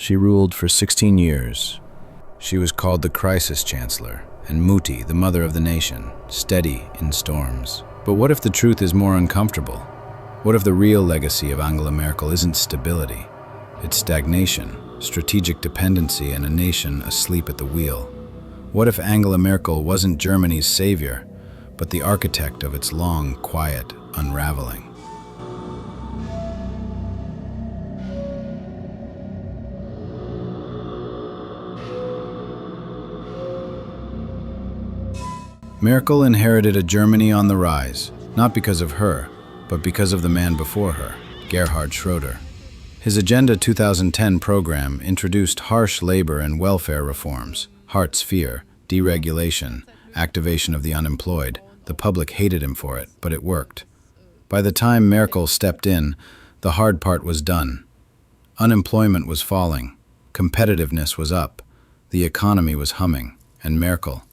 She ruled for 16 years. She was called the Crisis Chancellor, and Mutti, the mother of the nation, steady in storms. But what if the truth is more uncomfortable? What if the real legacy of Angela Merkel isn't stability? It's stagnation, strategic dependency, and a nation asleep at the wheel. What if Angela Merkel wasn't Germany's savior, but the architect of its long, quiet unraveling? Merkel inherited a Germany on the rise, not because of her, but because of the man before her, Gerhard Schroder. His Agenda 2010 program introduced harsh labor and welfare reforms, Hartz IV, deregulation, activation of the unemployed. The public hated him for it, but it worked. By the time Merkel stepped in, the hard part was done. Unemployment was falling, competitiveness was up, the economy was humming, and Merkel,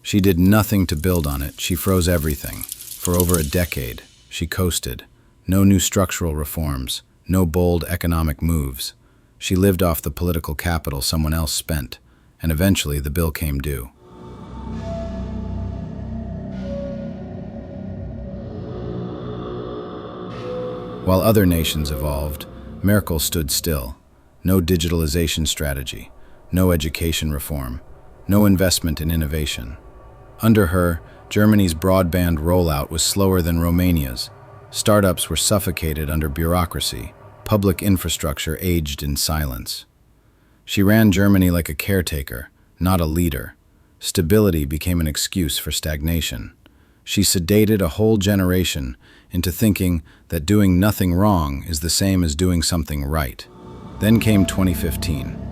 she did nothing to build on it. She froze everything. For over a decade, she coasted. No new structural reforms, no bold economic moves. She lived off the political capital someone else spent, and eventually the bill came due. While other nations evolved, Merkel stood still. No digitalization strategy, no education reform, no investment in innovation. Under her, Germany's broadband rollout was slower than Romania's. Startups were suffocated under bureaucracy. Public infrastructure aged in silence. She ran Germany like a caretaker, not a leader. Stability became an excuse for stagnation. She sedated a whole generation into thinking that doing nothing wrong is the same as doing something right. Then came 2015.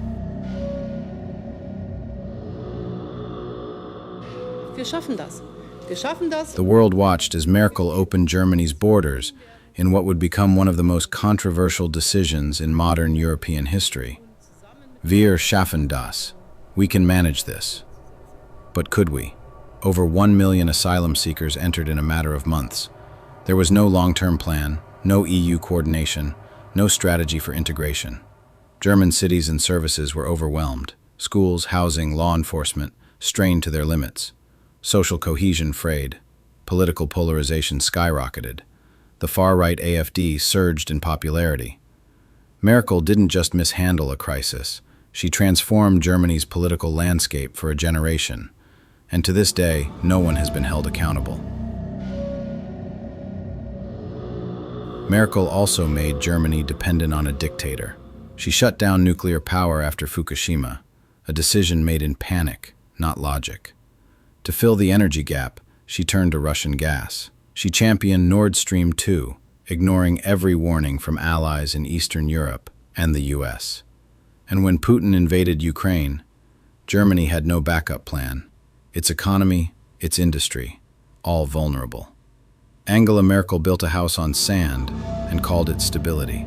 The world watched as Merkel opened Germany's borders in what would become one of the most controversial decisions in modern European history. Wir schaffen das. We can manage this. But could we? Over 1 million asylum seekers entered in a matter of months. There was no long-term plan, no EU coordination, no strategy for integration. German cities and services were overwhelmed. Schools, housing, law enforcement strained to their limits. Social cohesion frayed. Political polarization skyrocketed. The far-right AfD surged in popularity. Merkel didn't just mishandle a crisis. She transformed Germany's political landscape for a generation. And to this day, no one has been held accountable. Merkel also made Germany dependent on a dictator. She shut down nuclear power after Fukushima, a decision made in panic, not logic. To fill the energy gap, she turned to Russian gas. She championed Nord Stream 2, ignoring every warning from allies in Eastern Europe and the US. And when Putin invaded Ukraine, Germany had no backup plan. Its economy, its industry, all vulnerable. Angela Merkel built a house on sand and called it stability.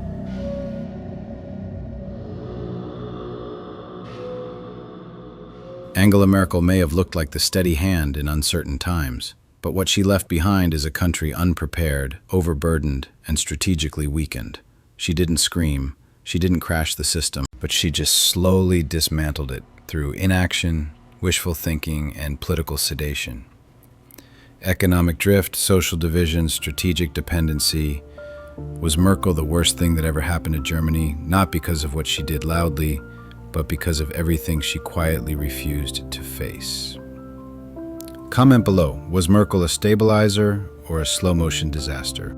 Angela Merkel may have looked like the steady hand in uncertain times, but what she left behind is a country unprepared, overburdened, and strategically weakened. She didn't scream, she didn't crash the system, but she just slowly dismantled it through inaction, wishful thinking, and political sedation. Economic drift, social division, strategic dependency. Was Merkel the worst thing that ever happened to Germany? Not because of what she did loudly, but because of everything she quietly refused to face. Comment below, was Merkel a stabilizer or a slow-motion disaster?